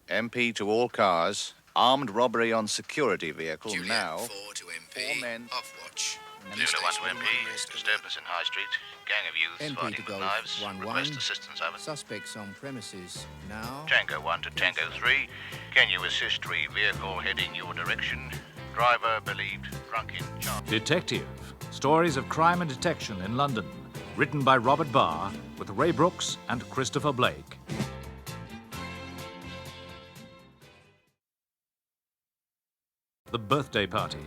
MP to all cars. Armed robbery on security vehicle Juliet, now. 4 to MP. 4 men. Off watch. Zulu 1 to MP. Disturbance in High Street. Gang of youths MP fighting to with Golf knives. 1-1. Request assistance, over. Suspects on premises now. Tango 1 to Tango 3. Can you assist vehicle heading your direction? Driver believed drunk in charge. Detective. Stories of crime and detection in London. Written by Robert Barr with Ray Brooks and Christopher Blake. The Birthday Party.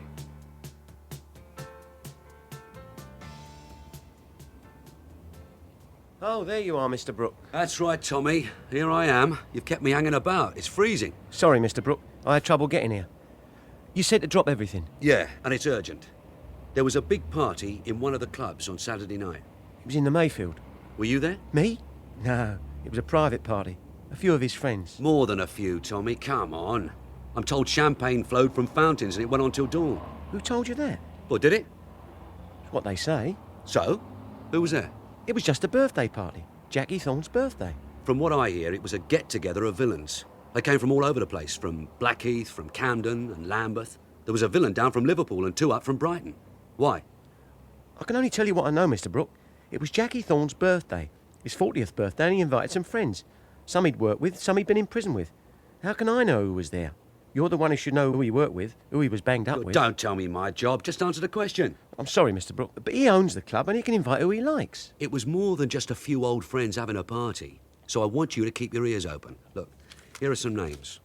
Oh, there you are, Mr. Brook. That's right, Tommy. Here I am. You've kept me hanging about. It's freezing. Sorry, Mr. Brook. I had trouble getting here. You said to drop everything. Yeah, and it's urgent. There was a big party in one of the clubs on Saturday night. It was in the Mayfield. Were you there? Me? No, it was a private party. A few of his friends. More than a few, Tommy. Come on. I'm told champagne flowed from fountains and it went on till dawn. Who told you that? Well, did it? It's what they say. So? Who was there? It was just a birthday party. Jackie Thorn's birthday. From what I hear, it was a get-together of villains. They came from all over the place, from Blackheath, from Camden and Lambeth. There was a villain down from Liverpool and 2 up from Brighton. Why? I can only tell you what I know, Mr. Brook. It was Jackie Thorn's birthday. His 40th birthday, and he invited some friends. Some he'd worked with, some he'd been in prison with. How can I know who was there? You're the one who should know who he worked with, who he was banged up with. Don't tell me my job. Just answer the question. I'm sorry, Mr. Brook, but he owns the club and he can invite who he likes. It was more than just a few old friends having a party. So I want you to keep your ears open. Look, here are some names.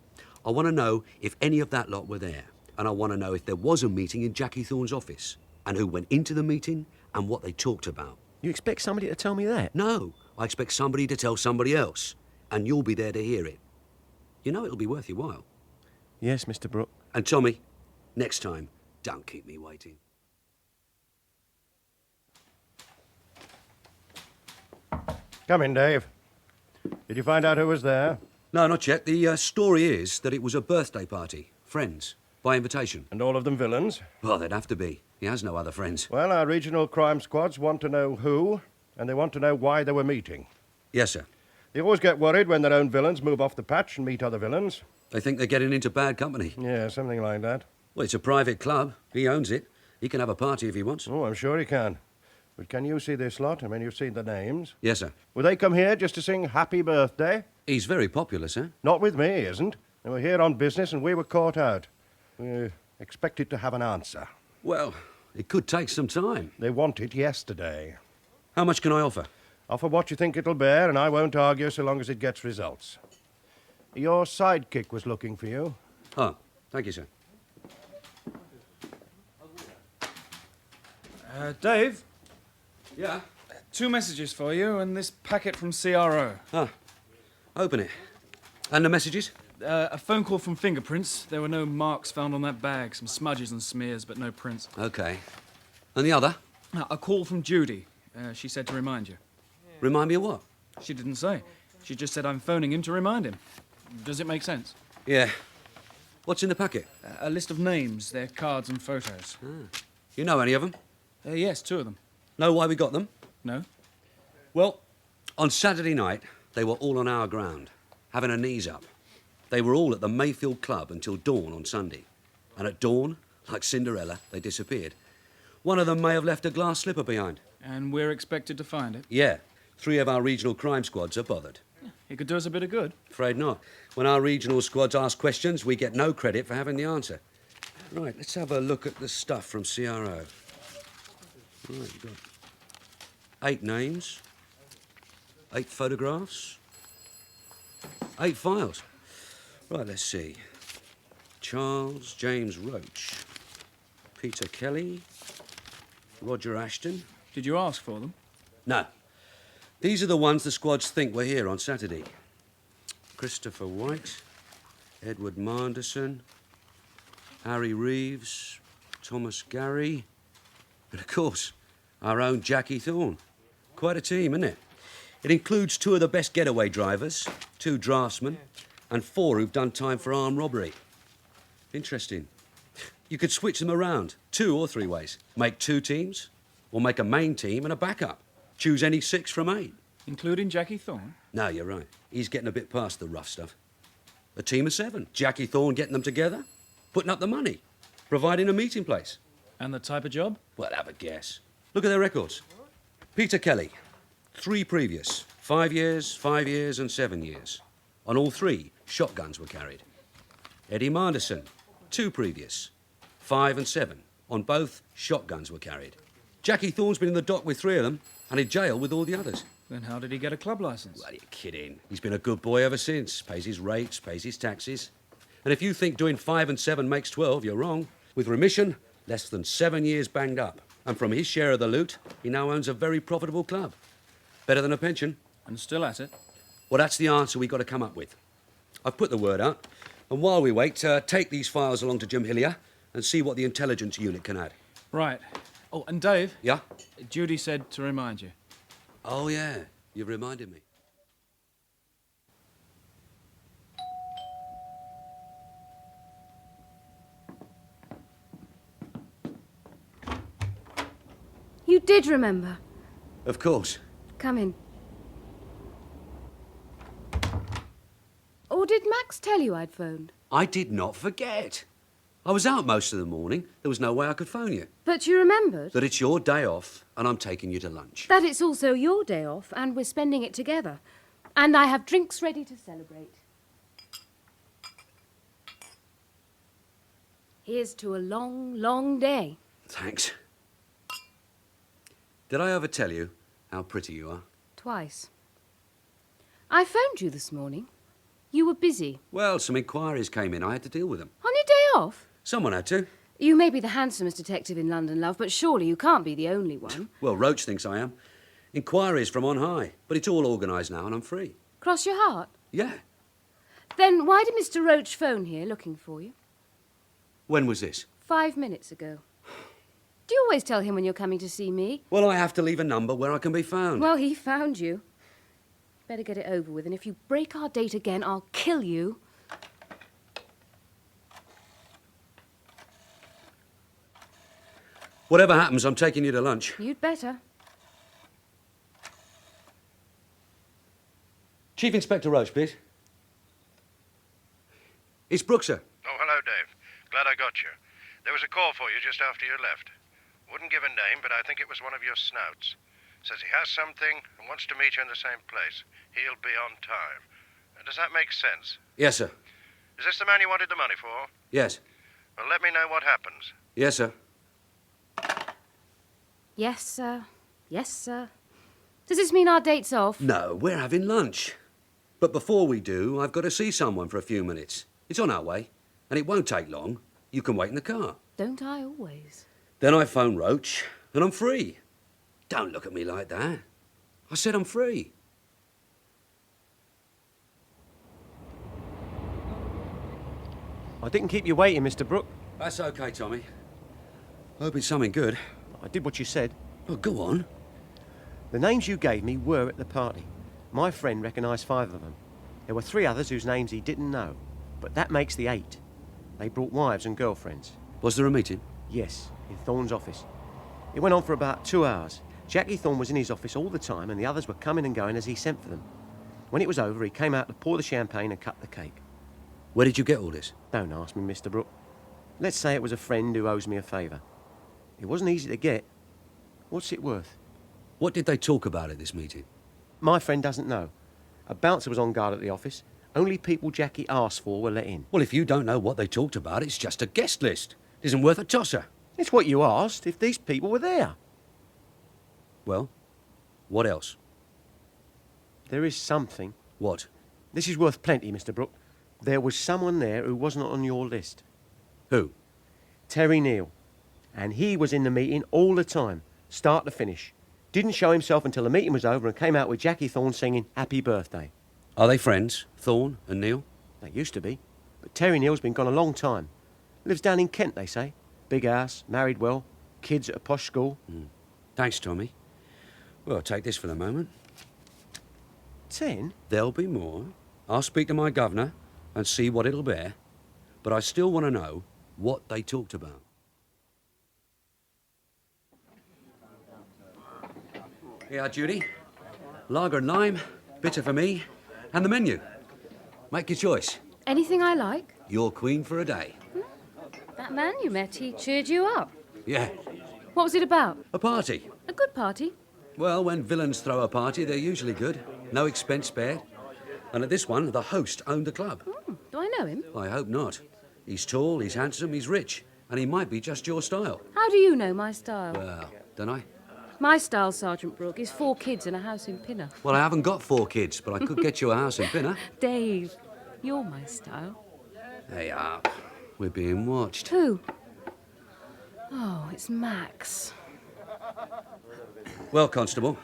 I want to know if any of that lot were there. And I want to know if there was a meeting in Jackie Thorn's office. And who went into the meeting and what they talked about. You expect somebody to tell me that? No, I expect somebody to tell somebody else. And you'll be there to hear it. You know it'll be worth your while. Yes, Mr. Brook. And Tommy, next time, don't keep me waiting. Come in, Dave. Did you find out who was there? No, not yet. The story is that it was a birthday party. Friends. By invitation. And all of them villains? Well, they'd have to be. He has no other friends. Well, our regional crime squads want to know who, and they want to know why they were meeting. Yes, sir. They always get worried when their own villains move off the patch and meet other villains. They think they're getting into bad company. Yeah, something like that. Well, it's a private club. He owns it. He can have a party if he wants. Oh, I'm sure he can. But can you see this lot? I mean, you've seen the names. Yes, sir. Will they come here just to sing happy birthday? He's very popular, sir. Not with me, he isn't. They were here on business and we were caught out. We expected to have an answer. Well, it could take some time. They want it yesterday. How much can I offer? Offer what you think it'll bear, and I won't argue so long as it gets results. Your sidekick was looking for you. Oh, thank you, sir. Dave? Yeah? 2 messages for you and this packet from CRO. Ah, open it. And the messages? A phone call from Fingerprints. There were no marks found on that bag. Some smudges and smears, but no prints. Okay. And the other? A call from Judie. She said to remind you. Remind me of what? She didn't say. She just said I'm phoning him to remind him. Does it make sense? Yeah. What's in the packet? A list of names, their cards and photos. Ah. You know any of them? Yes, 2 of them. Know why we got them? No? Well, on Saturday night, they were all on our ground, having a knees up. They were all at the Mayfield Club until dawn on Sunday. And at dawn, like Cinderella, they disappeared. One of them may have left a glass slipper behind. And we're expected to find it? Yeah. 3 of our regional crime squads are bothered. It could do us a bit of good. Afraid not. When our regional squads ask questions, we get no credit for having the answer. Right, let's have a look at the stuff from CRO. Right, you've got 8 names, 8 photographs, 8 files. Right, let's see. Charles James Roach, Peter Kelly, Roger Ashton. Did you ask for them? No. These are the ones the squads think were here on Saturday. Christopher White, Edward Manderson, Harry Reeves, Thomas Gary, and of course, our own Jackie Thorn. Quite a team, isn't it? It includes 2 of the best getaway drivers, 2 draftsmen, and 4 who've done time for armed robbery. Interesting. You could switch them around 2 or 3 ways. Make 2 teams, or make a main team and a backup. Choose any 6 from 8. Including Jackie Thorn? No, you're right. He's getting a bit past the rough stuff. A team of 7. Jackie Thorn getting them together, putting up the money, providing a meeting place. And the type of job? Well, have a guess. Look at their records. Peter Kelly, 3 previous. 5 years, 5 years and 7 years. On all 3, shotguns were carried. Eddie Manderson, 2 previous. 5 and 7. On both, shotguns were carried. Jackie Thorne's been in the dock with 3 of them and in jail with all the others. Then how did he get a club licence? Well, you're kidding. He's been a good boy ever since. Pays his rates, pays his taxes. And if you think doing 5 and 7 makes 12, you're wrong. With remission, less than 7 years banged up. And from his share of the loot, he now owns a very profitable club. Better than a pension. And still at it? Well, that's the answer we got to come up with. I've put the word out. And while we wait, take these files along to Jim Hillier and see what the intelligence unit can add. Right. Oh, and Dave? Yeah? Judie said to remind you. Oh, yeah. You've reminded me. You did remember. Of course. Come in. Or did Max tell you I'd phoned? I did not forget. I was out most of the morning. There was no way I could phone you. But you remembered? That it's your day off and I'm taking you to lunch. That it's also your day off and we're spending it together. And I have drinks ready to celebrate. Here's to a long, long day. Thanks. Did I ever tell you how pretty you are? Twice. I phoned you this morning. You were busy. Well, some inquiries came in. I had to deal with them. On your day off? Someone had to. You may be the handsomest detective in London, love, but surely you can't be the only one. Well, Roach thinks I am. Inquiries from on high. But it's all organised now and I'm free. Cross your heart? Yeah. Then why did Mr. Roach phone here looking for you? When was this? 5 minutes ago. Do you always tell him when you're coming to see me? Well, I have to leave a number where I can be found. Well, he found you. Better get it over with, and if you break our date again, I'll kill you. Whatever happens, I'm taking you to lunch. You'd better. Chief Inspector Roach, please. It's Brook, sir. Oh, hello, Dave. Glad I got you. There was a call for you just after you left. Wouldn't give a name, but I think it was one of your snouts. Says he has something and wants to meet you in the same place. He'll be on time. Does that make sense? Yes, sir. Is this the man you wanted the money for? Yes. Well, let me know what happens. Yes, sir. Yes, sir. Yes, sir. Does this mean our date's off? No, we're having lunch. But before we do, I've got to see someone for a few minutes. It's on our way, and it won't take long. You can wait in the car. Don't I always? Then I phone Roach, and I'm free. Don't look at me like that. I said I'm free. I didn't keep you waiting, Mr. Brook. That's okay, Tommy. Hope it's something good. I did what you said. Oh, go on. The names you gave me were at the party. My friend recognised 5 of them. There were 3 others whose names he didn't know. But that makes the 8. They brought wives and girlfriends. Was there a meeting? Yes, in Thorn's office. It went on for about 2 hours. Jackie Thorn was in his office all the time and the others were coming and going as he sent for them. When it was over, he came out to pour the champagne and cut the cake. Where did you get all this? Don't ask me, Mr. Brook. Let's say it was a friend who owes me a favour. It wasn't easy to get. What's it worth? What did they talk about at this meeting? My friend doesn't know. A bouncer was on guard at the office. Only people Jackie asked for were let in. Well, if you don't know what they talked about, it's just a guest list. It isn't worth a tosser. It's what you asked, if these people were there. Well, what else? There is something. What? This is worth plenty, Mr. Brook. There was someone there who wasn't on your list. Who? Terry Neale. And he was in the meeting all the time, start to finish. Didn't show himself until the meeting was over and came out with Jackie Thorn singing Happy Birthday. Are they friends, Thorn and Neale? They used to be. But Terry Neale's been gone a long time. Lives down in Kent, they say. Big house, married well, kids at a posh school. Thanks, Tommy. Well, take this for the moment. 10? There'll be more. I'll speak to my governor and see what it'll bear. But I still want to know what they talked about. Here, Judie. Lager and lime, bitter for me, and the menu. Make your choice. Anything I like? You're queen for a day. That man you met, he cheered you up. Yeah, What was it about? a party. A good party? Well, when villains throw a party, they're usually good. No expense spared. And at this one, the host owned the club. Do I know him? I hope not. He's tall, he's handsome, he's rich. And he might be just your style. How do you know my style? Well, don't I? My style, Sergeant Brook, is 4 kids and a house in Pinner. Well, I haven't got 4 kids, but I could get you a house in Pinner. Dave, you're my style. They are. We're being watched. Who? Oh, it's Max. Well, Constable,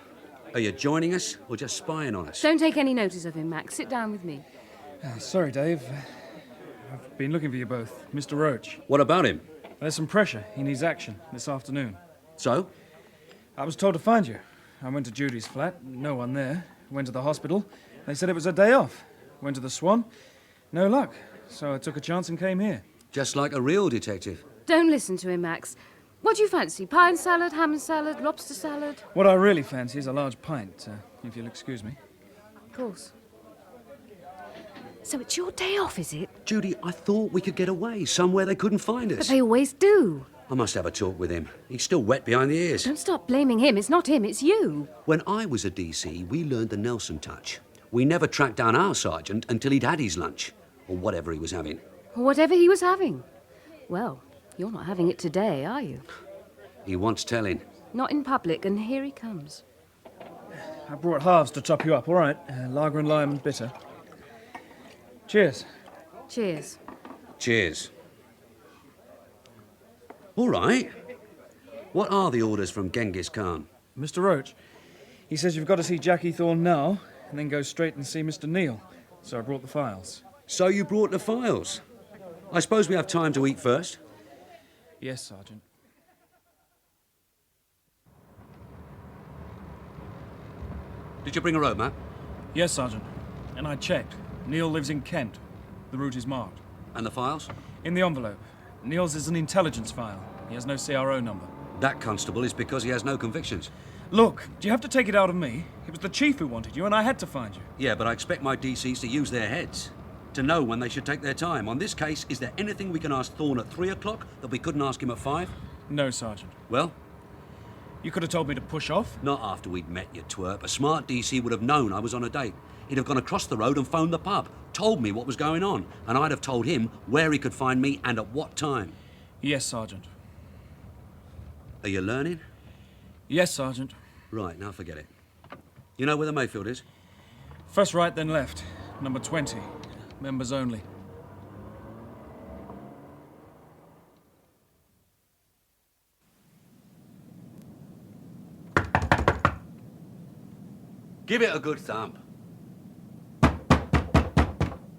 are you joining us or just spying on us? Don't take any notice of him, Max. Sit down with me. Sorry, Dave. I've been looking for you both. Mr. Roach. What about him? There's some pressure. He needs action this afternoon. So? I was told to find you. I went to Judie's flat. No one there. Went to the hospital. They said it was a day off. Went to the Swan. No luck. So I took a chance and came here. Just like a real detective. Don't listen to him, Max. What do you fancy? Pie and salad, ham and salad, lobster salad? What I really fancy is a large pint, if you'll excuse me. Of course. So it's your day off, is it? Judie, I thought we could get away somewhere they couldn't find But us. they always do. I must have a talk with him. He's still wet behind the ears. Don't stop blaming him. It's not him, it's you. When I was a DC, we learned the Nelson touch. We never tracked down our sergeant until he'd had his lunch, or whatever he was having. Whatever he was having. Well, you're not having it today, are you? He wants telling. Not in public, and here he comes. I brought halves to top you up, all right? Lager and lime and bitter. Cheers. Cheers. Cheers. All right. What are the orders from Genghis Khan? Mr. Roach, he says you've got to see Jackie Thorn now, and then go straight and see Mr. Neale. So I brought the files. So you brought the files? I suppose we have time to eat first? Yes, Sergeant. Did you bring a road map? Yes, Sergeant. And I checked. Neale lives in Kent. The route is marked. And the files? In the envelope. Neale's is an intelligence file. He has no CRO number. That, Constable, is because he has no convictions. Look, do you have to take it out of me? It was the chief who wanted you, and I had to find you. Yeah, but I expect my DCs to use their heads. To know when they should take their time. On this case, is there anything we can ask Thorn at 3 o'clock that we couldn't ask him at 5? No, Sergeant. Well? You could have told me to push off. Not after we'd met, you twerp. A smart DC would have known I was on a date. He'd have gone across the road and phoned the pub, told me what was going on, and I'd have told him where he could find me and at what time. Yes, Sergeant. Are you learning? Yes, Sergeant. Right, now forget it. You know where the Mayfield is? First right, then left. Number 20. Members only. Give it a good thump.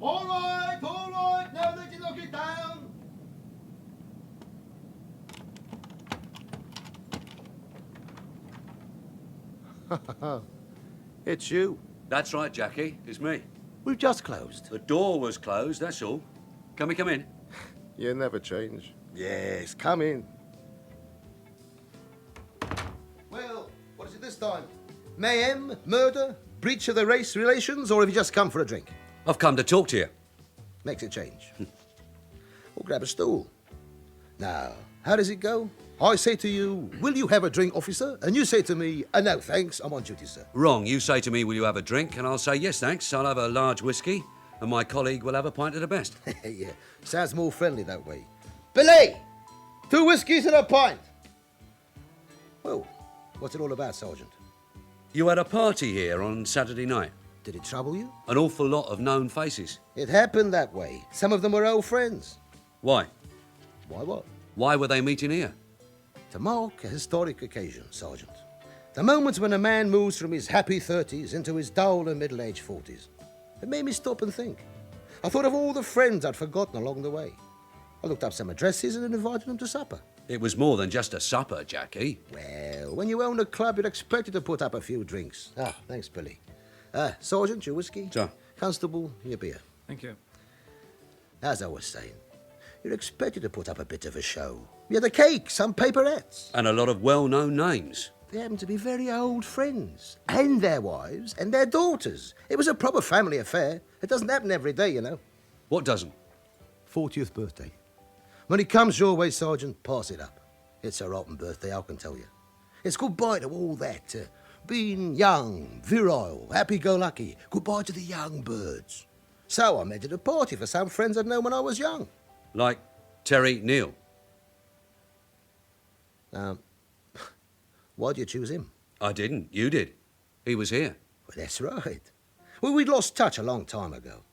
All right, now that you knock it down. It's you. That's right, Jackie. It's me. We've just closed. The door was closed, that's all. Can we come in? You never change. Yes, come in. Well, what is it this time? Mayhem, murder, breach of the race relations, or have you just come for a drink? I've come to talk to you. Makes a change. Or grab a stool. Now, how does it go? I say to you, will you have a drink, officer? And you say to me, no, thanks, I'm on duty, sir. Wrong. You say to me, will you have a drink? And I'll say, yes, thanks. I'll have a large whiskey. And my colleague will have a pint of the best. Yeah, sounds more friendly that way. Billy! 2 whiskies and a pint! Well, what's it all about, Sergeant? You had a party here on Saturday night. Did it trouble you? An awful lot of known faces. It happened that way. Some of them were old friends. Why? Why what? Why were they meeting here? To mark a historic occasion, Sergeant. The moment when a man moves from his happy 30s into his dull and middle-aged 40s. It made me stop and think. I thought of all the friends I'd forgotten along the way. I looked up some addresses and invited them to supper. It was more than just a supper, Jackie. Well, when you own a club, you're expected to put up a few drinks. Ah, thanks, Billy. Sergeant, your whiskey. Sir. Constable, your beer. Thank you. As I was saying, you're expected to put up a bit of a show. You had a cake, some paperettes. And a lot of well-known names. They happened to be very old friends. And their wives and their daughters. It was a proper family affair. It doesn't happen every day, you know. What doesn't? 40th birthday. When it comes your way, Sergeant, pass it up. It's a rotten birthday, I can tell you. It's goodbye to all that. Being young, virile, happy-go-lucky. Goodbye to the young birds. So I made it a party for some friends I'd known when I was young. Like Terry Neale. Why'd you choose him? I didn't. You did. He was here. Well, that's right. Well, we'd lost touch a long time ago.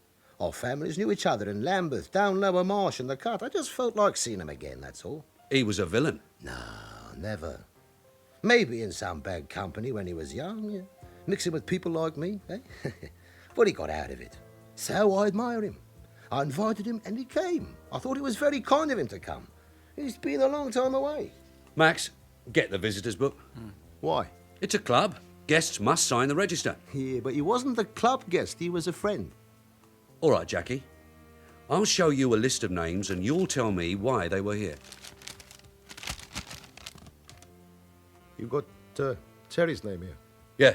Our families knew each other in Lambeth, down Lower Marsh and the Cut. I just felt like seeing him again, that's all. He was a villain. No, never. Maybe in some bad company when he was young, yeah. Mixing with people like me, eh? But he got out of it. So I admire him. I invited him and he came. I thought it was very kind of him to come. He's been a long time away. Max, get the visitors book. Why? It's a club. Guests must sign the register. Yeah, but he wasn't the club guest. He was a friend. All right, Jackie. I'll show you a list of names and you'll tell me why they were here. You've got Terry's name here. Yeah.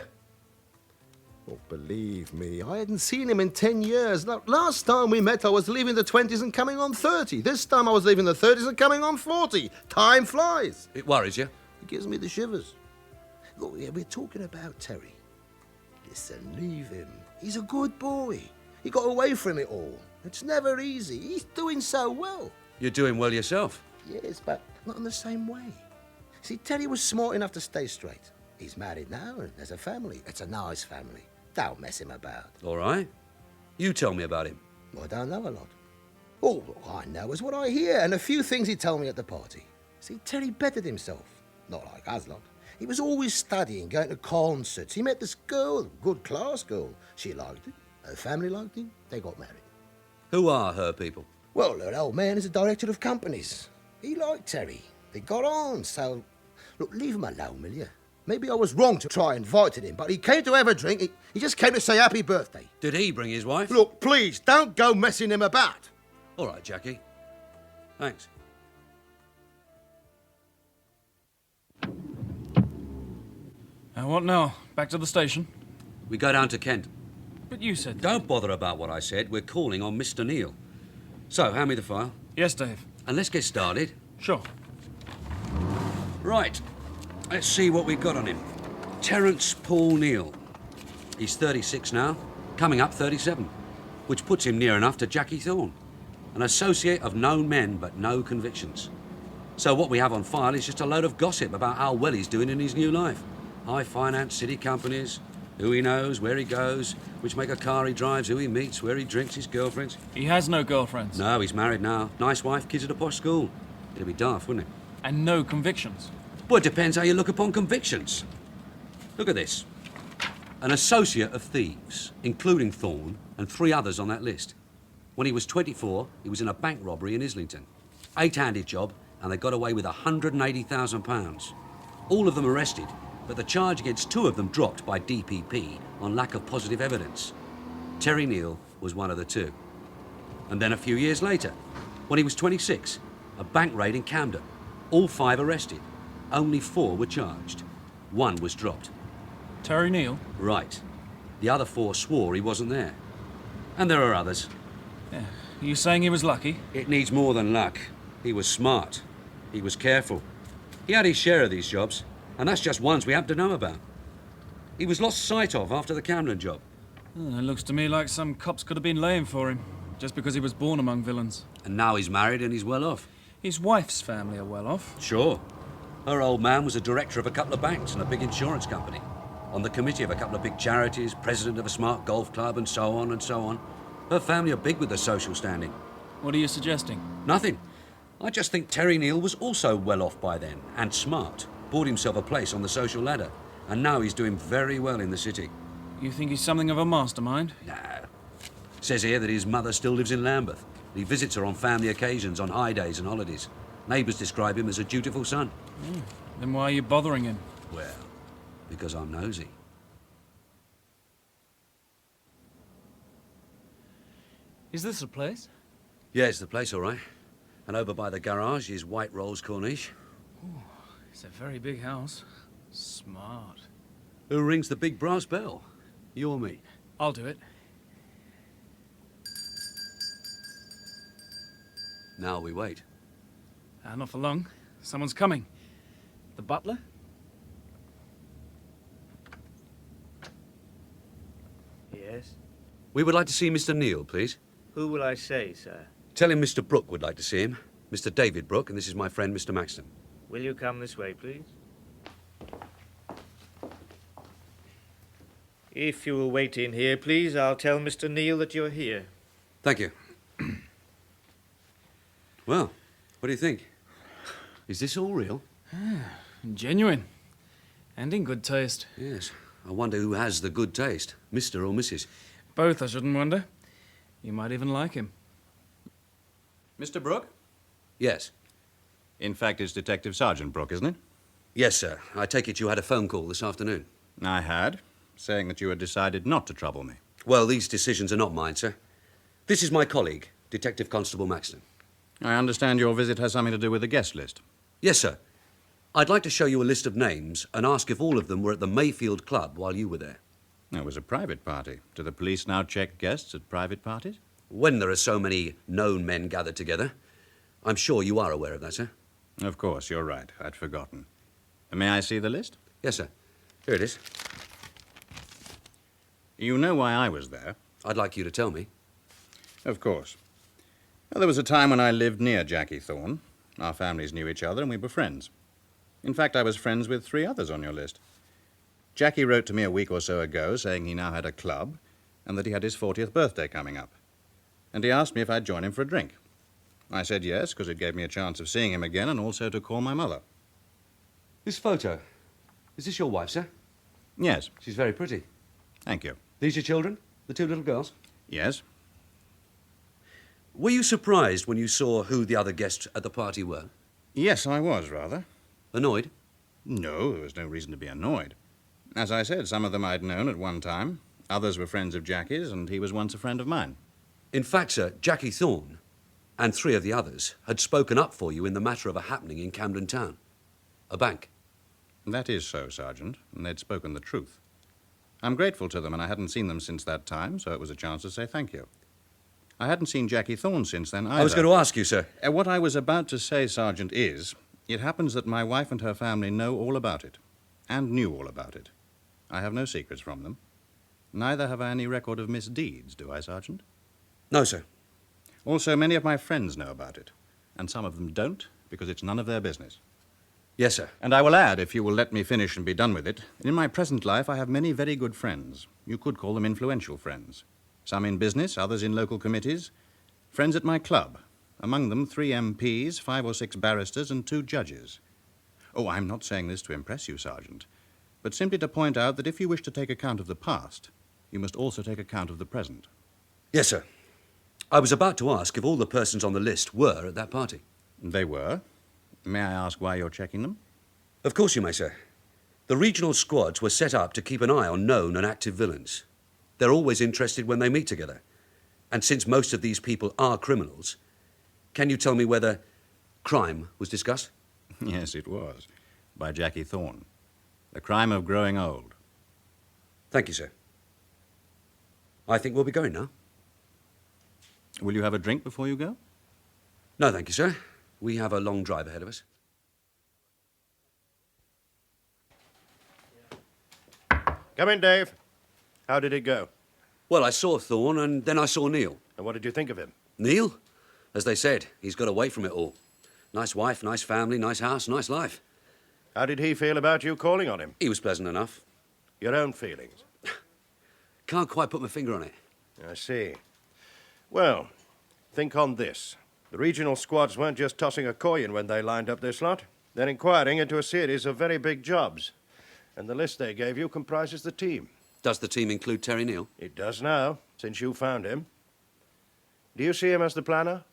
Oh, believe me, I hadn't seen him in 10 years. Last time we met, I was leaving the 20s and coming on 30. This time I was leaving the 30s and coming on 40. Time flies. It worries you? It gives me the shivers. Look, yeah, we're talking about Terry. Listen, leave him. He's a good boy. He got away from it all. It's never easy. He's doing so well. You're doing well yourself. Yes, but not in the same way. See, Terry was smart enough to stay straight. He's married now and has a family. It's a nice family. Don't mess him about. All right. You tell me about him. I don't know a lot. All I know is what I hear and a few things he told me at the party. See, Terry bettered himself. Not like us lot. He was always studying, going to concerts. He met this girl, good class girl. She liked him. Her family liked him. They got married. Who are her people? Well, her old man is a director of companies. He liked Terry. They got on, so... Look, leave him alone, will you? Maybe I was wrong to try inviting him, but he came to have a drink. He just came to say happy birthday. Did he bring his wife? Look, please, don't go messing him about. All right, Jackie. Thanks. What now? Back to the station? We go down to Kent. But you said... Don't bother about what I said. We're calling on Mr. Neale. So, hand me the file. Yes, Dave. And let's get started. Sure. Right. Let's see what we've got on him. Terence Paul Neale. He's 36 now, coming up 37, which puts him near enough to Jackie Thorn, an associate of known men but no convictions. So what we have on file is just a load of gossip about how well he's doing in his new life. High finance, city companies, who he knows, where he goes, which make a car he drives, who he meets, where he drinks, his girlfriends. He has no girlfriends. No, he's married now. Nice wife, kids at a posh school. It'd be daft, wouldn't it? And no convictions. Well, it depends how you look upon convictions. Look at this. An associate of thieves, including Thorn and 3 others on that list. When he was 24, he was in a bank robbery in Islington. 8-handed job, and they got away with £180,000. All of them arrested, but the charge against 2 of them dropped by DPP on lack of positive evidence. Terry Neale was one of the 2. And then a few years later, when he was 26, a bank raid in Camden. All 5 arrested. Only 4 were charged. 1 was dropped. Terry Neale? Right. The other 4 swore he wasn't there. And there are others. Yeah. Are you saying he was lucky? It needs more than luck. He was smart. He was careful. He had his share of these jobs, and that's just ones we happen to know about. He was lost sight of after the Camden job. It looks to me like some cops could have been laying for him, just because he was born among villains. And now he's married and he's well off. His wife's family are well off. Sure. Her old man was a director of a couple of banks and a big insurance company. On the committee of a couple of big charities, president of a smart golf club, and so on and so on. Her family are big with their social standing. What are you suggesting? Nothing. I just think Terry Neale was also well off by then, and smart. Bought himself a place on the social ladder, and now he's doing very well in the city. You think he's something of a mastermind? No. Says here that his mother still lives in Lambeth. He visits her on family occasions, on high days and holidays. Neighbours describe him as a dutiful son. Then why are you bothering him? Well, because I'm nosy. Is this a place? Yeah, it's the place, all right. And over by the garage is White Rolls Corniche. Ooh, it's a very big house. Smart. Who rings the big brass bell? You or me? I'll do it. Now we wait. Not for long. Someone's coming. The butler? Yes? We would like to see Mr. Neale, please. Who will I say, sir? Tell him Mr. Brook would like to see him. Mr. David Brook, and this is my friend, Mr. Maxton. Will you come this way, please? If you will wait in here, please, I'll tell Mr. Neale that you're here. Thank you. Well, what do you think? Is this all real? Genuine. And in good taste. Yes. I wonder who has the good taste, Mr. or Mrs. Both, I shouldn't wonder. You might even like him. Mr. Brook? Yes. In fact, it's Detective Sergeant Brook, isn't it? Yes, sir. I take it you had a phone call this afternoon. I had, saying that you had decided not to trouble me. Well, these decisions are not mine, sir. This is my colleague, Detective Constable Maxton. I understand your visit has something to do with the guest list. Yes, sir. I'd like to show you a list of names and ask if all of them were at the Mayfield Club while you were there. It was a private party. Do the police now check guests at private parties? When there are so many known men gathered together. I'm sure you are aware of that, sir. Of course, you're right. I'd forgotten. May I see the list? Yes, sir. Here it is. You know why I was there? I'd like you to tell me. Of course. Well, there was a time when I lived near Jackie Thorn. Our families knew each other and we were friends. In fact, I was friends with 3 others on your list. Jackie wrote to me a week or so ago saying he now had a club and that he had his 40th birthday coming up. And he asked me if I'd join him for a drink. I said yes, because it gave me a chance of seeing him again and also to call my mother. This photo, is this your wife, sir? Yes. She's very pretty. Thank you. These your children? The 2 little girls? Yes. Were you surprised when you saw who the other guests at the party were? Yes, I was, rather. Annoyed? No, there was no reason to be annoyed. As I said, some of them I'd known at one time. Others were friends of Jackie's, and he was once a friend of mine. In fact, sir, Jackie Thorn and 3 of the others had spoken up for you in the matter of a happening in Camden Town. A bank. That is so, Sergeant, and they'd spoken the truth. I'm grateful to them, and I hadn't seen them since that time, so it was a chance to say thank you. I hadn't seen Jackie Thorn since then either. I was going to ask you, sir. What I was about to say, Sergeant, is it happens that my wife and her family know all about it, and knew all about it. I have no secrets from them. Neither have I any record of misdeeds, do I, Sergeant? No, sir. Also, many of my friends know about it, and some of them don't, because it's none of their business. Yes, sir. And I will add, if you will let me finish and be done with it, in my present life I have many very good friends. You could call them influential friends. Some in business, others in local committees. Friends at my club. Among them 3 MPs, 5 or 6 barristers, and 2 judges. Oh, I'm not saying this to impress you, Sergeant, but simply to point out that if you wish to take account of the past, you must also take account of the present. Yes, sir. I was about to ask if all the persons on the list were at that party. They were. May I ask why you're checking them? Of course you may, sir. The regional squads were set up to keep an eye on known and active villains. They're always interested when they meet together. And since most of these people are criminals, can you tell me whether crime was discussed? Yes, it was. By Jackie Thorn. The crime of growing old. Thank you, sir. I think we'll be going now. Will you have a drink before you go? No, thank you, sir. We have a long drive ahead of us. Come in, Dave. How did it go? Well, I saw Thorn, and then I saw Neale. And what did you think of him? Neale? As they said, he's got away from it all. Nice wife, nice family, nice house, nice life. How did he feel about you calling on him? He was pleasant enough. Your own feelings? Can't quite put my finger on it. I see. Well, think on this. The regional squads weren't just tossing a coin when they lined up this lot. They're inquiring into a series of very big jobs. And the list they gave you comprises the team. Does the team include Terry Neale? It does now, since you found him. Do you see him as the planner?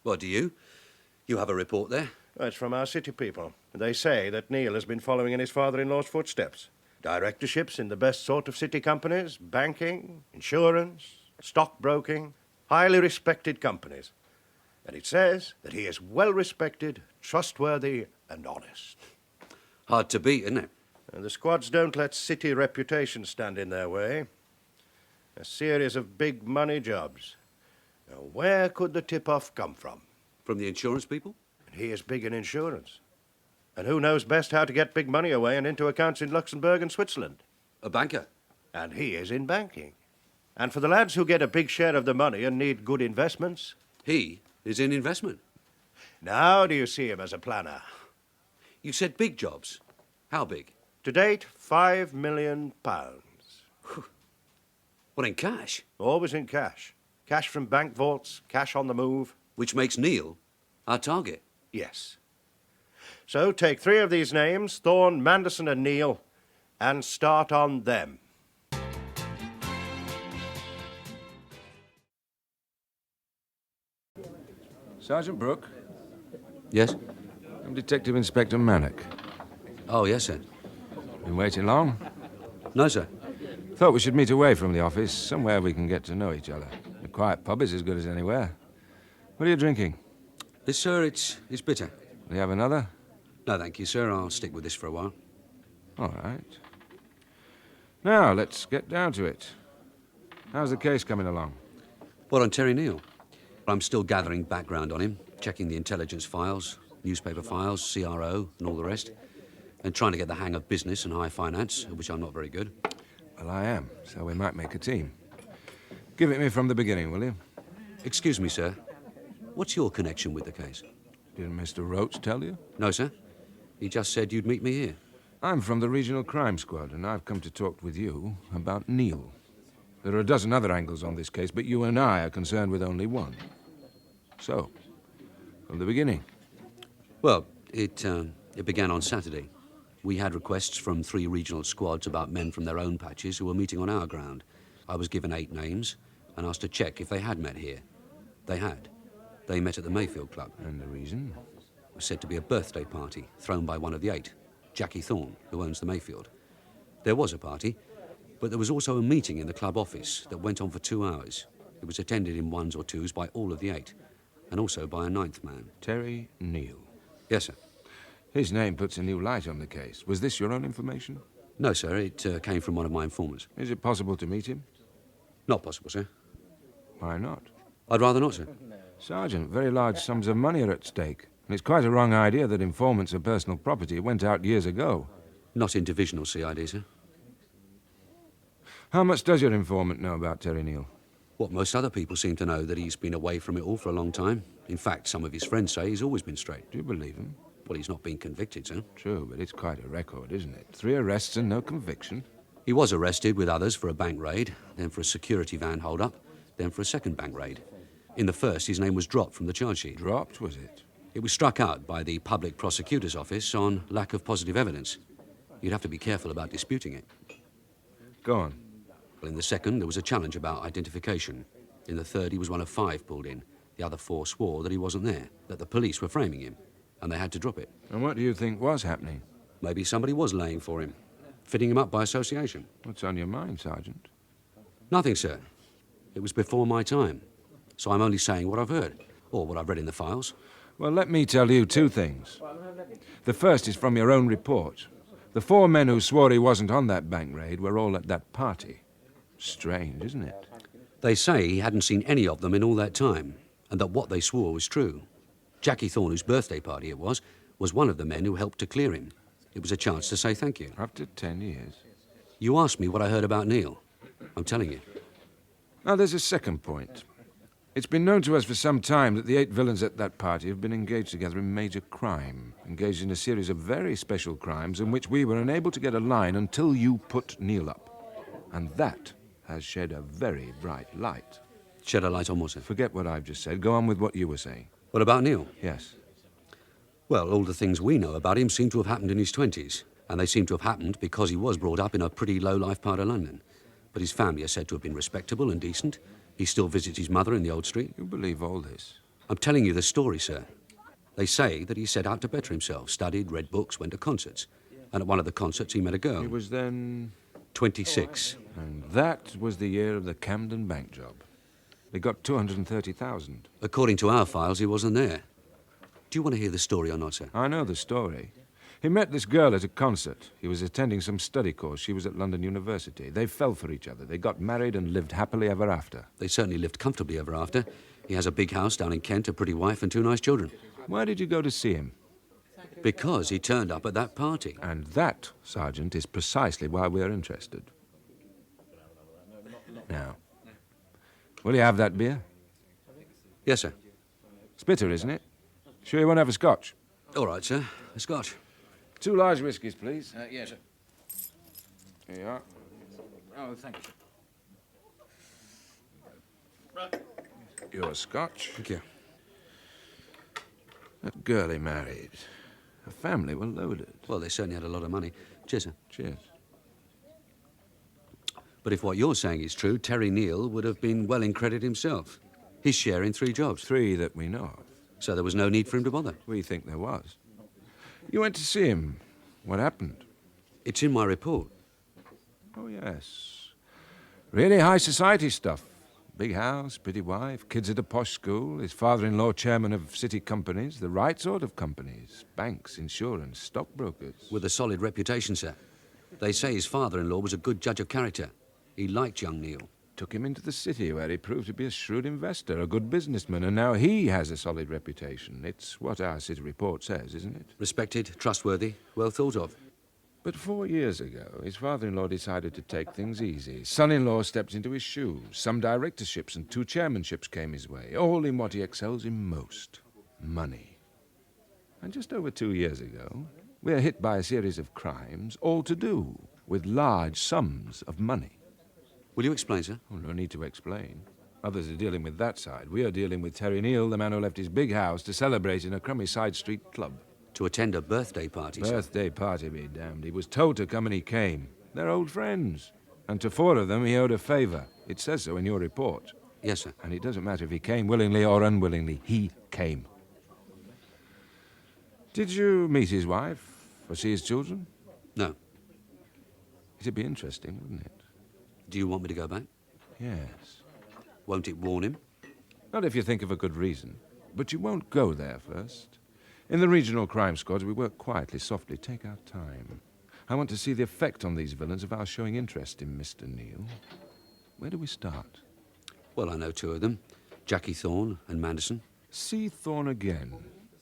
What, do you? You have a report there? Well, it's from our city people. They say that Neale has been following in his father-in-law's footsteps. Directorships in the best sort of city companies, banking, insurance, stockbroking, highly respected companies. And it says that he is well-respected, trustworthy, and honest. Hard to beat, isn't it? And the squads don't let city reputation stand in their way. A series of big money jobs. Now, where could the tip-off come from? From the insurance people? He is big in insurance. And who knows best how to get big money away and into accounts in Luxembourg and Switzerland? A banker. And he is in banking. And for the lads who get a big share of the money and need good investments... He is in investment. Now do you see him as a planner? You said big jobs. How big? To date, £5 million. What, in cash? Always in cash. Cash from bank vaults, cash on the move. Which makes Neale our target. Yes. So take 3 of these names, Thorn, Manderson and Neale, and start on them. Sergeant Brook? Yes? I'm Detective Inspector Mannock. Oh, yes, sir. Been waiting long? No, sir. Thought we should meet away from the office, somewhere we can get to know each other. A quiet pub is as good as anywhere. What are you drinking? This, sir, it's bitter. Do you have another? No, thank you, sir. I'll stick with this for a while. All right. Now, let's get down to it. How's the case coming along? What, on Terry Neale? I'm still gathering background on him, checking the intelligence files, newspaper files, CRO, and all the rest, and trying to get the hang of business and high finance, at which I'm not very good. Well, I am, so we might make a team. Give it me from the beginning, will you? Excuse me, sir. What's your connection with the case? Didn't Mr. Roach tell you? No, sir. He just said you'd meet me here. I'm from the Regional Crime Squad, and I've come to talk with you about Neale. There are a dozen other angles on this case, but you and I are concerned with only one. So, from the beginning. Well, it began on Saturday. We had requests from 3 regional squads about men from their own patches who were meeting on our ground. I was given 8 names and asked to check if they had met here. They had. They met at the Mayfield Club. And the reason? It was said to be a birthday party thrown by one of the 8, Jackie Thorn, who owns the Mayfield. There was a party, but there was also a meeting in the club office that went on for 2 hours. It was attended in 1s or 2s by all of the 8, and also by a 9th man. Terry Neale. Yes, sir. His name puts a new light on the case. Was this your own information? No, sir. It came from one of my informers. Is it possible to meet him? Not possible, sir. Why not? I'd rather not, sir. Sergeant, very large sums of money are at stake. And it's quite a wrong idea that informants are personal property. It went out years ago. Not in divisional CID, sir. How much does your informant know about Terry Neale? What most other people seem to know, that he's been away from it all for a long time. In fact, some of his friends say he's always been straight. Do you believe him? Well, he's not been convicted, sir. True, but it's quite a record, isn't it? 3 arrests and no conviction. He was arrested with others for a bank raid, then for a security van hold-up, then for a second bank raid. In the first, his name was dropped from the charge sheet. Dropped, was it? It was struck out by the Public Prosecutor's Office on lack of positive evidence. You'd have to be careful about disputing it. Go on. Well, in the second, there was a challenge about identification. In the third, he was one of 5 pulled in. The other 4 swore that he wasn't there, that the police were framing him, and they had to drop it. And what do you think was happening? Maybe somebody was laying for him, fitting him up by association. What's on your mind, Sergeant? Nothing, sir. It was before my time, so I'm only saying what I've heard, or what I've read in the files. Well, let me tell you 2 things. The first is from your own report. The 4 men who swore he wasn't on that bank raid were all at that party. Strange, isn't it? They say he hadn't seen any of them in all that time, and that what they swore was true. Jackie Thorn, whose birthday party it was one of the men who helped to clear him. It was a chance to say thank you. After 10 years. You asked me what I heard about Neale. I'm telling you. Now, there's a second point. It's been known to us for some time that the 8 villains at that party have been engaged together in major crime, engaged in a series of very special crimes in which we were unable to get a line until you put Neale up. And that has shed a very bright light. Shed a light on what, sir? Forget what I've just said. Go on with what you were saying. What about Neale? Yes. Well, all the things we know about him seem to have happened in his 20s, and they seem to have happened because he was brought up in a pretty low-life part of London. But his family are said to have been respectable and decent. He still visits his mother in the old street. You believe all this? I'm telling you the story, sir. They say that he set out to better himself, studied, read books, went to concerts. And at one of the concerts, he met a girl. He was then 26. And that was the year of the Camden Bank job. They got 230,000. According to our files, he wasn't there. Do you want to hear the story or not, sir? I know the story. He met this girl at a concert. He was attending some study course. She was at London University. They fell for each other. They got married and lived happily ever after. They certainly lived comfortably ever after. He has a big house down in Kent, a pretty wife and 2 nice children. Why did you go to see him? Because he turned up at that party. And that, Sergeant, is precisely why we're interested. Now, will you have that beer? Yes, sir. Spitter, isn't it? Sure you won't have a scotch? All right, sir. A scotch. 2 large whiskies, please. Yes, sir. Here you are. Oh, thank you, sir. Your scotch. Thank you. That girl he married. Her family were loaded. Well, they certainly had a lot of money. Cheers, sir. Cheers. But if what you're saying is true, Terry Neale would have been well in credit himself. His share in 3 jobs. 3 that we know of. So there was no need for him to bother. We think there was. You went to see him. What happened? It's in my report. Oh, yes. Really high society stuff. Big house, pretty wife, kids at a posh school, his father-in-law chairman of city companies, the right sort of companies, banks, insurance, stockbrokers. With a solid reputation, sir. They say his father-in-law was a good judge of character. He liked young Neale. Took him into the city where he proved to be a shrewd investor, a good businessman, and now he has a solid reputation. It's what our city report says, isn't it? Respected, trustworthy, well thought of. But 4 years ago, his father-in-law decided to take things easy. Son-in-law stepped into his shoes. Some directorships and 2 chairmanships came his way, all in what he excels in most, money. And just over 2 years ago, we are hit by a series of crimes, all to do with large sums of money. Will you explain, sir? Oh, no need to explain. Others are dealing with that side. We are dealing with Terry Neale, the man who left his big house to celebrate in a crummy side street club. To attend a birthday party, sir. Birthday party be damned. He was told to come and he came. They're old friends. And to 4 of them he owed a favour. It says so in your report. Yes, sir. And it doesn't matter if he came willingly or unwillingly. He came. Did you meet his wife or see his children? No. It'd be interesting, wouldn't it? Do you want me to go back? Yes. Won't it warn him? Not if you think of a good reason. But you won't go there first. In the regional crime squads, we work quietly, softly. Take our time. I want to see the effect on these villains of our showing interest in Mr. Neale. Where do we start? Well, I know 2 of them. Jackie Thorn and Manderson. See Thorn again.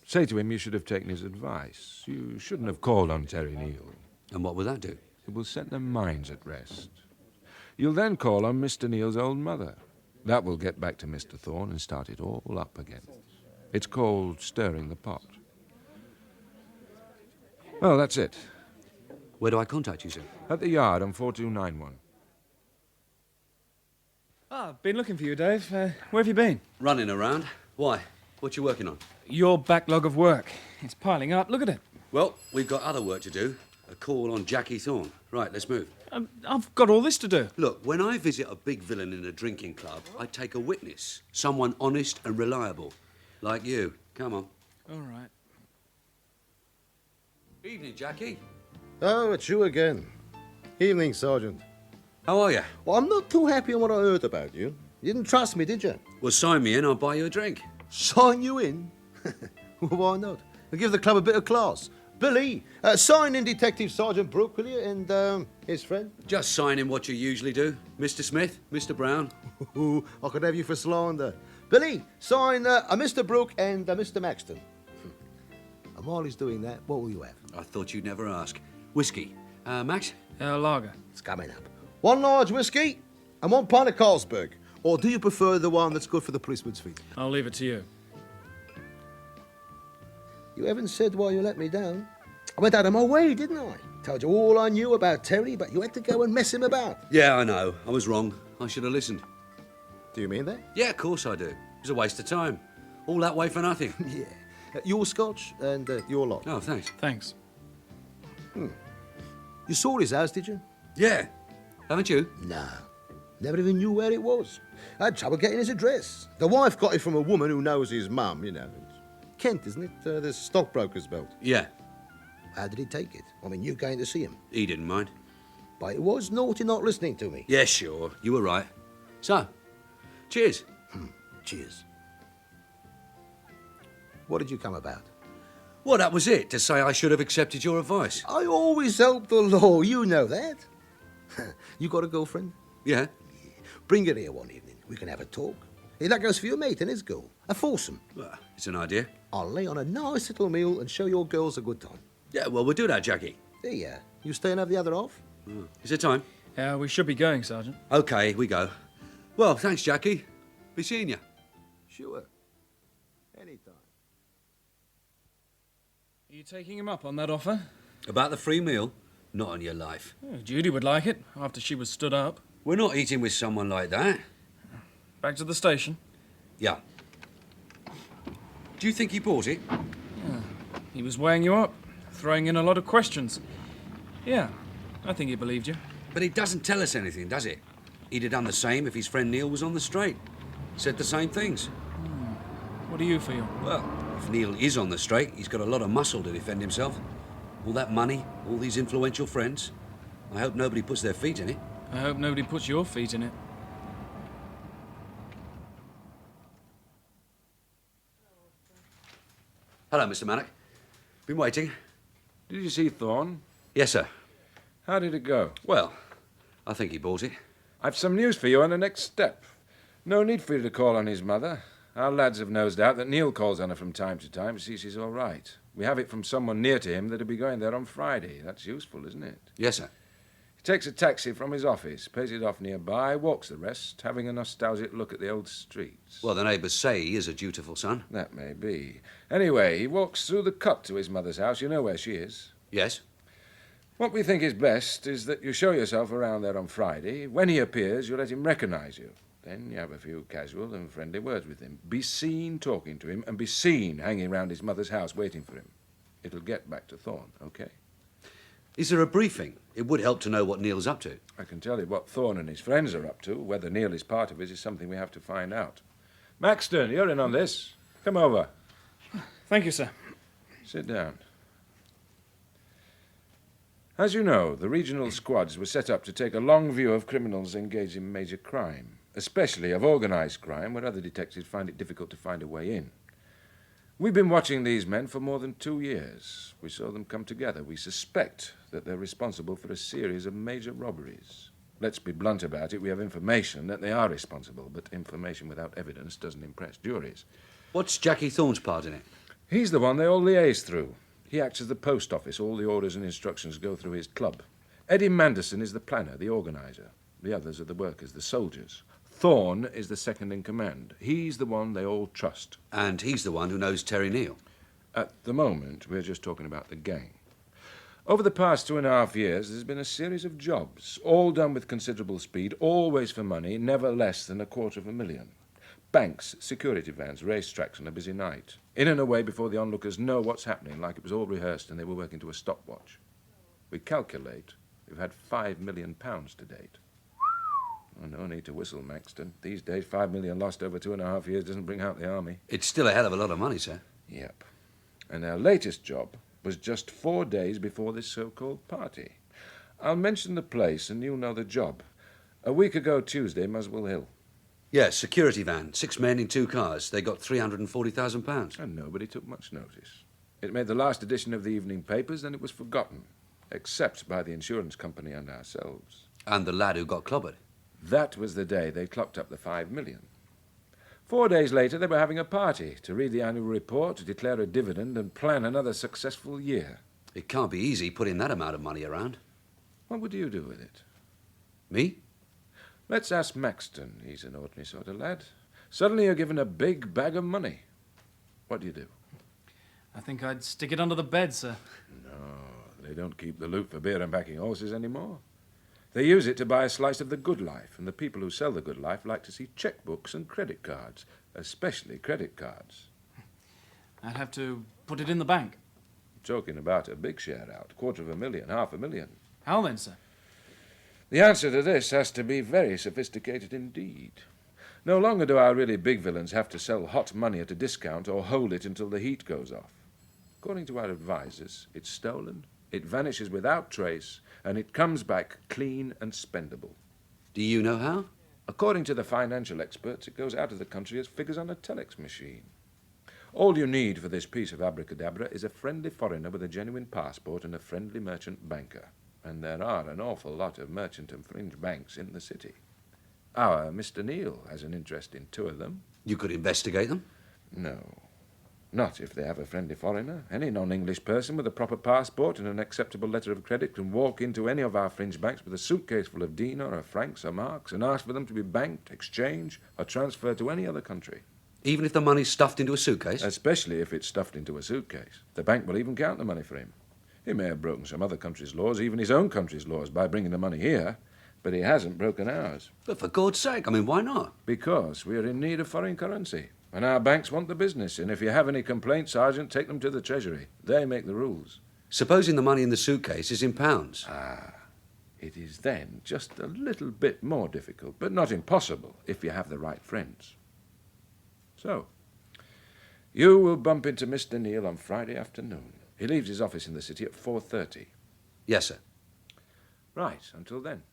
Say to him you should have taken his advice. You shouldn't have called on Terry Neale. And what will that do? It will set their minds at rest. You'll then call on Mr. Neale's old mother. That will get back to Mr. Thorn and start it all up again. It's called stirring the pot. Well, that's it. Where do I contact you, sir? At the yard on 4291. I've been looking for you, Dave. Where have you been? Running around. Why? What you working on? Your backlog of work. It's piling up. Look at it. Well, we've got other work to do. A call on Jackie Thorn. Right, let's move. I've got all this to do. Look, when I visit a big villain in a drinking club, I take a witness. Someone honest and reliable. Like you. Come on. All right. Evening, Jackie. Oh, it's you again. Evening, Sergeant. How are you? Well, I'm not too happy on what I heard about you. You didn't trust me, did you? Well, sign me in, I'll buy you a drink. Sign you in? Well, why not? I'll give the club a bit of class. Billy, sign in Detective Sergeant Brook, will you, and his friend? Just sign in what you usually do. Mr. Smith, Mr. Brown. I could have you for slander. Billy, sign a Mr. Brook and Mr. Maxton. And while he's doing that, what will you have? I thought you'd never ask. Whiskey. Max? Lager. It's coming up. 1 large whiskey and 1 pint of Carlsberg. Or do you prefer the one that's good for the policeman's feet? I'll leave it to you. You haven't said why you let me down. I went out of my way, didn't I? Told you all I knew about Terry, but you had to go and mess him about. Yeah, I know. I was wrong. I should have listened. Do you mean that? Yeah, of course I do. It was a waste of time. All that way for nothing. Yeah. Your scotch and your lot. Oh, thanks. Thanks. You saw his house, did you? Yeah. Haven't you? No. Never even knew where it was. I had trouble getting his address. The wife got it from a woman who knows his mum, you know. Kent, isn't it? The stockbroker's belt. Yeah. How did he take it? I mean, you going to see him. He didn't mind. But it was naughty not listening to me. Yeah, sure. You were right. So, cheers. Cheers. What did you come about? Well, that was it, to say I should have accepted your advice. I always help the law, you know that. You got a girlfriend? Yeah. Bring her here one evening. We can have a talk. Hey, that goes for your mate and his girl. A foursome. Well, it's an idea. I'll lay on a nice little meal and show your girls a good time. Yeah, well, we'll do that, Jackie. Yeah, you stay and have the other half? Oh. Is it time? Yeah, we should be going, Sergeant. OK, we go. Well, thanks, Jackie. Be seeing you. Sure. Anytime. Are you taking him up on that offer? About the free meal? Not on your life. Oh, Judie would like it, after she was stood up. We're not eating with someone like that. Back to the station? Yeah. Do you think he bought it? Yeah. He was weighing you up, throwing in a lot of questions. Yeah, I think he believed you. But it doesn't tell us anything, does it? He'd have done the same if his friend Neale was on the straight. Said the same things. What do you feel? Well, if Neale is on the straight, he's got a lot of muscle to defend himself. All that money, all these influential friends. I hope nobody puts their feet in it. I hope nobody puts your feet in it. Hello, Mr. Mannock. Been waiting. Did you see Thorn? Yes, sir. How did it go? Well, I think he bought it. I've some news for you on the next step. No need for you to call on his mother. Our lads have nosed out that Neale calls on her from time to time to see she's all right. We have it from someone near to him that'll be going there on Friday. That's useful, isn't it? Yes, sir. He takes a taxi from his office, pays it off nearby, walks the rest, having a nostalgic look at the old streets. Well, the neighbours say he is a dutiful son. That may be. Anyway, he walks through the cut to his mother's house. You know where she is. Yes. What we think is best is that you show yourself around there on Friday. When he appears, you let him recognise you. Then you have a few casual and friendly words with him. Be seen talking to him, and be seen hanging round his mother's house waiting for him. It'll get back to Thorn, OK? Is there a briefing? It would help to know what Neale's up to. I can tell you what Thorn and his friends are up to. Whether Neale is part of it is something we have to find out. Maxton, you're in on this. Come over. Thank you, sir. Sit down. As you know, the regional squads were set up to take a long view of criminals engaged in major crime, especially of organised crime, where other detectives find it difficult to find a way in. We've been watching these men for more than 2 years. We saw them come together. We suspect that they're responsible for a series of major robberies. Let's be blunt about it. We have information that they are responsible, but information without evidence doesn't impress juries. What's Jackie Thorn's part in it? He's the one they all liaise through. He acts as the post office. All the orders and instructions go through his club. Eddie Manderson is the planner, the organiser. The others are the workers, the soldiers. Thorn is the second in command. He's the one they all trust. And he's the one who knows Terry Neale. At the moment, we're just talking about the gang. Over the past 2.5 years, there's been a series of jobs, all done with considerable speed, always for money, never less than $250,000. Banks, security vans, racetracks on a busy night. In and away before the onlookers know what's happening, like it was all rehearsed and they were working to a stopwatch. We calculate we've had £5 million to date. Oh, no need to whistle, Maxton. These days, $5 million lost over 2.5 years doesn't bring out the army. It's still a hell of a lot of money, sir. Yep. And our latest job was just 4 days before this so-called party. I'll mention the place and you'll know the job. A week ago Tuesday, Muswell Hill. Yes, security van. 6 men in 2 cars. They got £340,000. And nobody took much notice. It made the last edition of the evening papers, then it was forgotten, except by the insurance company and ourselves. And the lad who got clobbered. That was the day they clocked up the $5 million. 4 days later, they were having a party to read the annual report, to declare a dividend, and plan another successful year. It can't be easy putting that amount of money around. What would you do with it? Me? Let's ask Maxton. He's an ordinary sort of lad. Suddenly you're given a big bag of money. What do you do? I think I'd stick it under the bed, sir. No, they don't keep the loot for beer and backing horses anymore. They use it to buy a slice of the good life, and the people who sell the good life like to see checkbooks and credit cards, especially credit cards. I'd have to put it in the bank. Talking about a big share out, $250,000, $500,000. How then, sir? The answer to this has to be very sophisticated indeed. No longer do our really big villains have to sell hot money at a discount or hold it until the heat goes off. According to our advisors, it's stolen, it vanishes without trace, and it comes back clean and spendable. Do you know how? According to the financial experts, it goes out of the country as figures on a telex machine. All you need for this piece of abracadabra is a friendly foreigner with a genuine passport and a friendly merchant banker. And there are an awful lot of merchant and fringe banks in the city. Our Mr. Neale has an interest in 2 of them. You could investigate them? No. Not if they have a friendly foreigner. Any non-English person with a proper passport and an acceptable letter of credit can walk into any of our fringe banks with a suitcase full of dinar or francs or marks and ask for them to be banked, exchanged, or transferred to any other country. Even if the money's stuffed into a suitcase? Especially if it's stuffed into a suitcase. The bank will even count the money for him. He may have broken some other country's laws, even his own country's laws, by bringing the money here, but he hasn't broken ours. But for God's sake, I mean, why not? Because we are in need of foreign currency, and our banks want the business, and if you have any complaints, Sergeant, take them to the Treasury. They make the rules. Supposing the money in the suitcase is in pounds? It is then just a little bit more difficult, but not impossible, if you have the right friends. So, you will bump into Mr. Neale on Friday afternoon. He leaves his office in the city at 4:30. Yes, sir. Right, until then.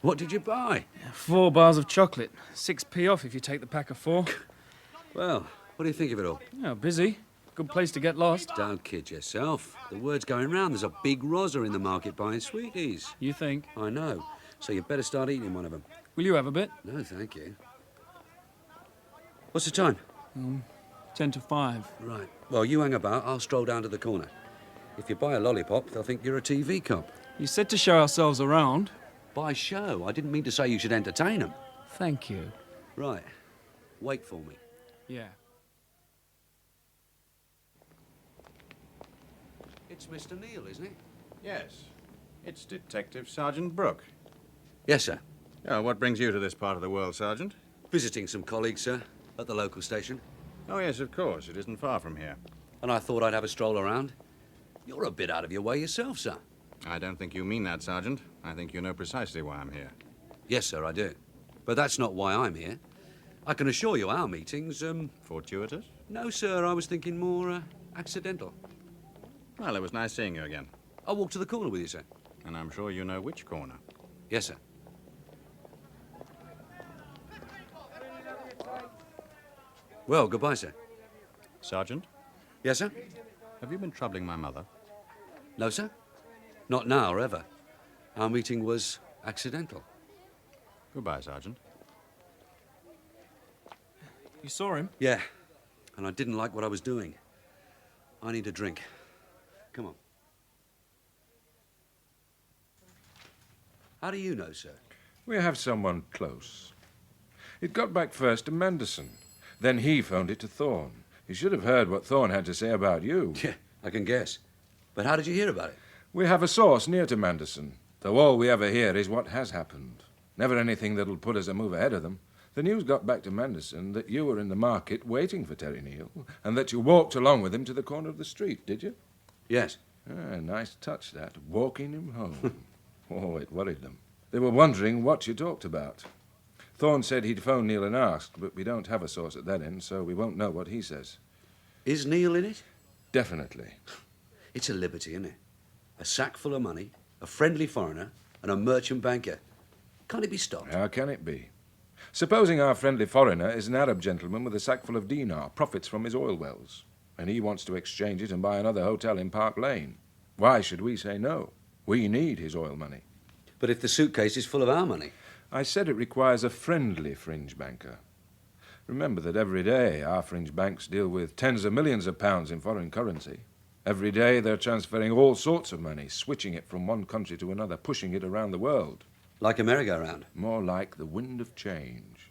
What did you buy? 4 bars of chocolate. 6p off if you take the pack of 4. Well, what do you think of it all? Oh, busy. Good place to get lost. Don't kid yourself. The word's going round. There's a big rozzer in the market buying sweeties. You think? I know. So you better start eating one of them. Will you have a bit? No, thank you. What's the time? 10 to 5. Right. Well, you hang about. I'll stroll down to the corner. If you buy a lollipop, they'll think you're a TV cop. You said to show ourselves around. By show. I didn't mean to say you should entertain them. Thank you. Right. Wait for me. Yeah. It's Mr. Neale, isn't it? Yes. It's Detective Sergeant Brook. Yes, sir. Oh, what brings you to this part of the world, Sergeant? Visiting some colleagues, sir, at the local station. Oh, yes, of course. It isn't far from here. And I thought I'd have a stroll around. You're a bit out of your way yourself, sir. I don't think you mean that, Sergeant. I think you know precisely why I'm here. Yes, sir, I do. But that's not why I'm here. I can assure you our meetings, Fortuitous? No, sir, I was thinking more, accidental. Well, it was nice seeing you again. I'll walk to the corner with you, sir. And I'm sure you know which corner. Yes, sir. Well, goodbye, sir. Sergeant? Yes, sir? Have you been troubling my mother? No, sir. Not now or ever. Our meeting was accidental. Goodbye, Sergeant. You saw him? Yeah. And I didn't like what I was doing. I need a drink. Come on. How do you know, sir? We have someone close. It got back first to Manderson. Then he phoned it to Thorn. You should have heard what Thorn had to say about you. Yeah, I can guess. But how did you hear about it? We have a source near to Manderson, though all we ever hear is what has happened. Never anything that'll put us a move ahead of them. The news got back to Manderson that you were in the market waiting for Terry Neale, and that you walked along with him to the corner of the street, did you? Yes. Nice touch, that. Walking him home. Oh, it worried them. They were wondering what you talked about. Thorn said he'd phoned Neale and asked, but we don't have a source at that end, so we won't know what he says. Is Neale in it? Definitely. It's a liberty, isn't it? A sack full of money, a friendly foreigner, and a merchant banker. Can't it be stopped? How can it be? Supposing our friendly foreigner is an Arab gentleman with a sack full of dinar, profits from his oil wells, and he wants to exchange it and buy another hotel in Park Lane. Why should we say no? We need his oil money. But if the suitcase is full of our money? I said it requires a friendly fringe banker. Remember that every day our fringe banks deal with tens of millions of pounds in foreign currency. Every day they're transferring all sorts of money, switching it from one country to another, pushing it around the world. Like a merry-go-round? More like the wind of change.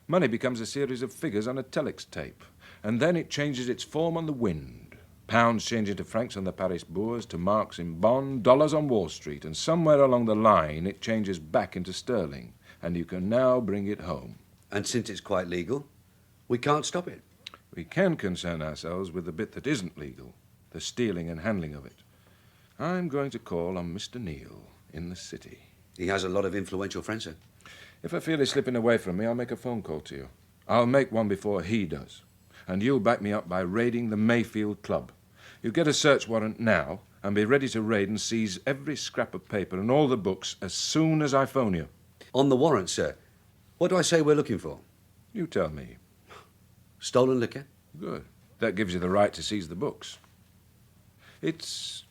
Money becomes a series of figures on a telex tape, and then it changes its form on the wind. Pounds change into francs on the Paris bourse, to marks in Bonn, dollars on Wall Street, and somewhere along the line it changes back into sterling, and you can now bring it home. And since it's quite legal, we can't stop it? We can concern ourselves with the bit that isn't legal, the stealing and handling of it. I'm going to call on Mr. Neale in the city. He has a lot of influential friends, sir. If I feel he's slipping away from me, I'll make a phone call to you. I'll make one before he does. And you'll back me up by raiding the Mayfield Club. You get a search warrant now and be ready to raid and seize every scrap of paper and all the books as soon as I phone you. On the warrant, sir. What do I say we're looking for? You tell me. Stolen liquor? Good. That gives you the right to seize the books. It's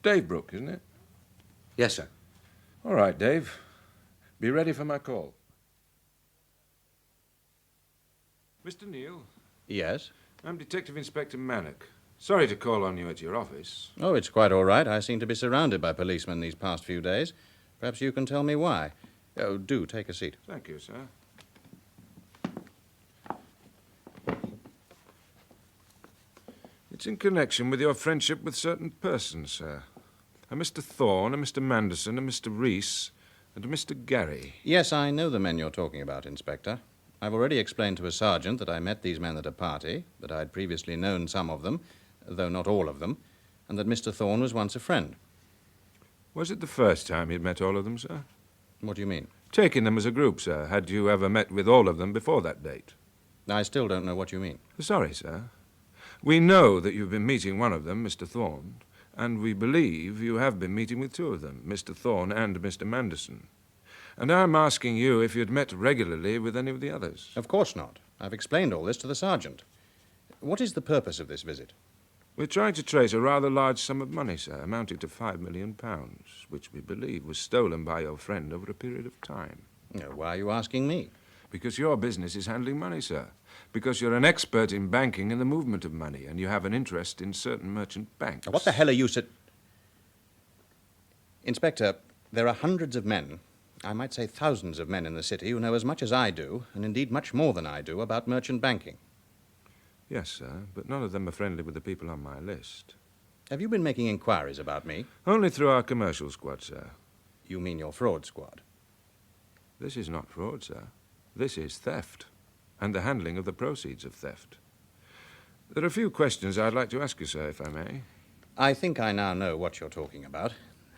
Dave Brook, isn't it? Yes, sir. All right, Dave. Be ready for my call. Mr. Neale? Yes? I'm Detective Inspector Mannock. Sorry to call on you at your office. Oh, it's quite all right. I seem to be surrounded by policemen these past few days. Perhaps you can tell me why. Oh, do take a seat. Thank you, sir. It's in connection with your friendship with certain persons, sir. A Mr. Thorn, a Mr. Manderson, a Mr. Reese, and a Mr. Gary. Yes, I know the men you're talking about, Inspector. I've already explained to a sergeant that I met these men at a party, that I'd previously known some of them, though not all of them, and that Mr. Thorn was once a friend. Was it the first time you'd met all of them, sir? What do you mean? Taking them as a group, sir. Had you ever met with all of them before that date? I still don't know what you mean. Sorry, sir. We know that you've been meeting one of them, Mr. Thorn, and we believe you have been meeting with two of them, Mr. Thorn and Mr. Manderson. And I'm asking you if you'd met regularly with any of the others. Of course not. I've explained all this to the sergeant. What is the purpose of this visit? We're trying to trace a rather large sum of money, sir, amounting to £5 million, which we believe was stolen by your friend over a period of time. Why are you asking me? Because your business is handling money, sir. Because you're an expert in banking and the movement of money, and you have an interest in certain merchant banks. What the hell are you Inspector, there are hundreds of men, I might say thousands of men in the city who know as much as I do, and indeed much more than I do, about merchant banking. Yes, sir, but none of them are friendly with the people on my list. Have you been making inquiries about me? Only through our commercial squad, sir. You mean your fraud squad? This is not fraud, sir. This is theft, and the handling of the proceeds of theft. There are a few questions I'd like to ask you, sir, if I may. I think I now know what you're talking about.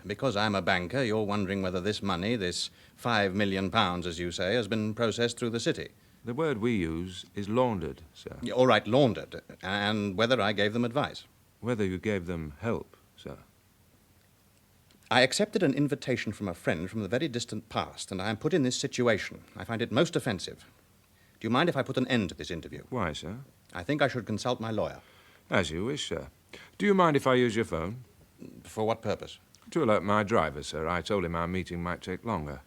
Because I'm a banker, you're wondering whether this money, this £5 million, as you say, has been processed through the city. The word we use is laundered, sir. All right, laundered. And whether I gave them advice. Whether you gave them help, sir. I accepted an invitation from a friend from the very distant past, and I am put in this situation. I find it most offensive. Do you mind if I put an end to this interview? Why, sir? I think I should consult my lawyer. As you wish, sir. Do you mind if I use your phone? For what purpose? To alert my driver, sir. I told him our meeting might take longer.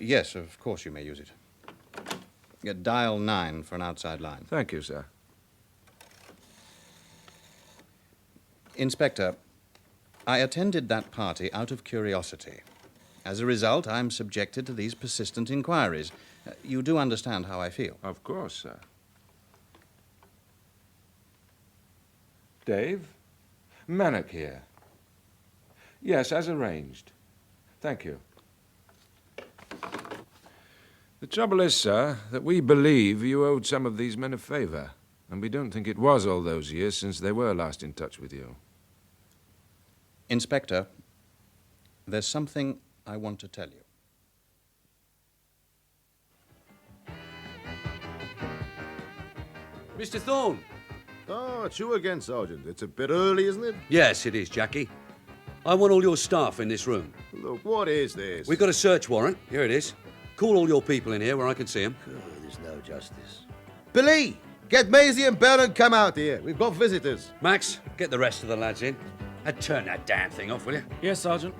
Yes, of course you may use it. Dial 9 for an outside line. Thank you, sir. Inspector, I attended that party out of curiosity. As a result, I'm subjected to these persistent inquiries. You do understand how I feel? Of course, sir. Dave? Mannock here. Yes, as arranged. Thank you. The trouble is, sir, that we believe you owed some of these men a favor, and we don't think it was all those years since they were last in touch with you. Inspector, there's something I want to tell you. Mr. Thorn! Oh, it's you again, Sergeant. It's a bit early, isn't it? Yes, it is, Jackie. I want all your staff in this room. Look, what is this? We've got a search warrant. Here it is. Call all your people in here where I can see them. There's no justice. Billy, get Maisie and Bell and come out here. We've got visitors. Max, get the rest of the lads in. And turn that damn thing off, will you? Yes, Sergeant.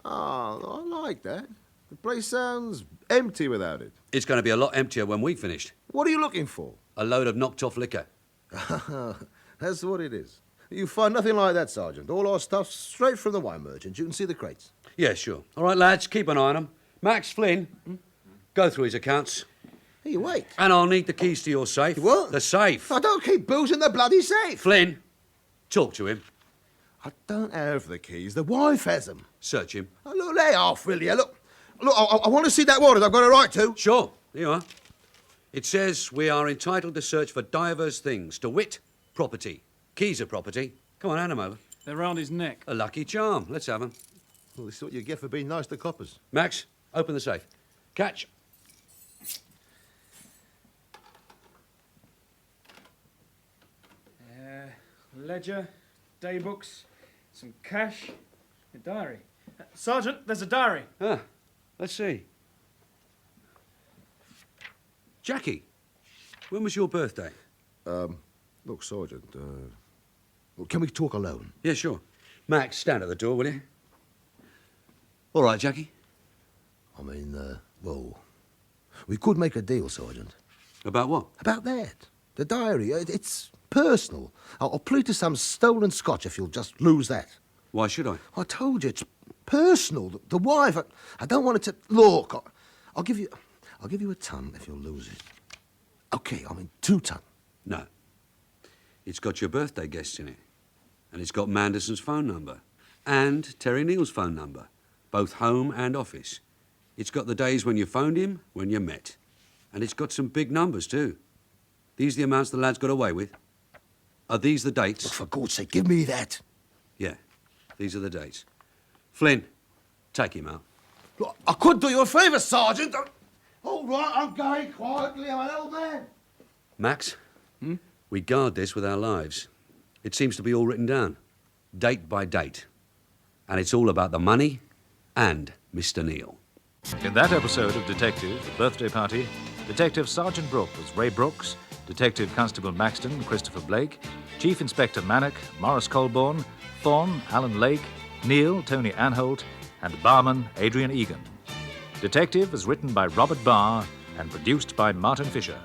Oh, I like that. The place sounds empty without it. It's going to be a lot emptier when we've finished. What are you looking for? A load of knocked-off liquor. That's what it is. You find nothing like that, Sergeant. All our stuff's straight from the wine merchant. You can see the crates. Yeah, sure. All right, lads, keep an eye on them. Max, Flynn, go through his accounts. Hey, wait. And I'll need the keys to your safe. What? The safe. I don't keep booze in the bloody safe. Flynn, talk to him. I don't have the keys. The wife has them. Search him. Oh, look, lay off, will you? Look, I want to see that warrant. I've got a right to. Sure, here you are. It says we are entitled to search for divers things, to wit, property. Keys are property. Come on, hand them over. They're round his neck. A lucky charm. Let's have them. Well, this is what you get for being nice to coppers. Max, open the safe. Catch. Ledger, day books, some cash, a diary. Sergeant, there's a diary. Ah, let's see. Jackie, when was your birthday? Look, Sergeant, Well, can we talk alone? Yeah, sure. Max, stand at the door, will you? All right, Jackie. I mean, well, we could make a deal, Sergeant. About what? About that. The diary. It's personal. I'll plead to some stolen scotch if you'll just lose that. Why should I? I told you, it's personal. The wife, I don't want it to... Look, I'll give you a ton if you'll lose it. Okay, I mean 2 ton. No. It's got your birthday guests in it. And it's got Manderson's phone number. And Terry Neale's phone number. Both home and office. It's got the days when you phoned him, when you met. And it's got some big numbers, too. These the amounts the lads got away with? Are these the dates? Oh, for God's sake, give me that. Yeah, these are the dates. Flynn, take him out. Look, I could do you a favour, Sergeant. All right, I'm going quietly. I'm an old man. Max, we guard this with our lives. It seems to be all written down, date by date. And it's all about the money and Mr. Neale. In that episode of Detective, The Birthday Party, Detective Sergeant Brook was Ray Brooks, Detective Constable Maxton, Christopher Blake, Chief Inspector Manick, Morris Colborne, Thorn, Alan Lake, Neale, Tony Anholt, and Barman, Adrian Egan. Detective was written by Robert Barr and produced by Martin Fisher.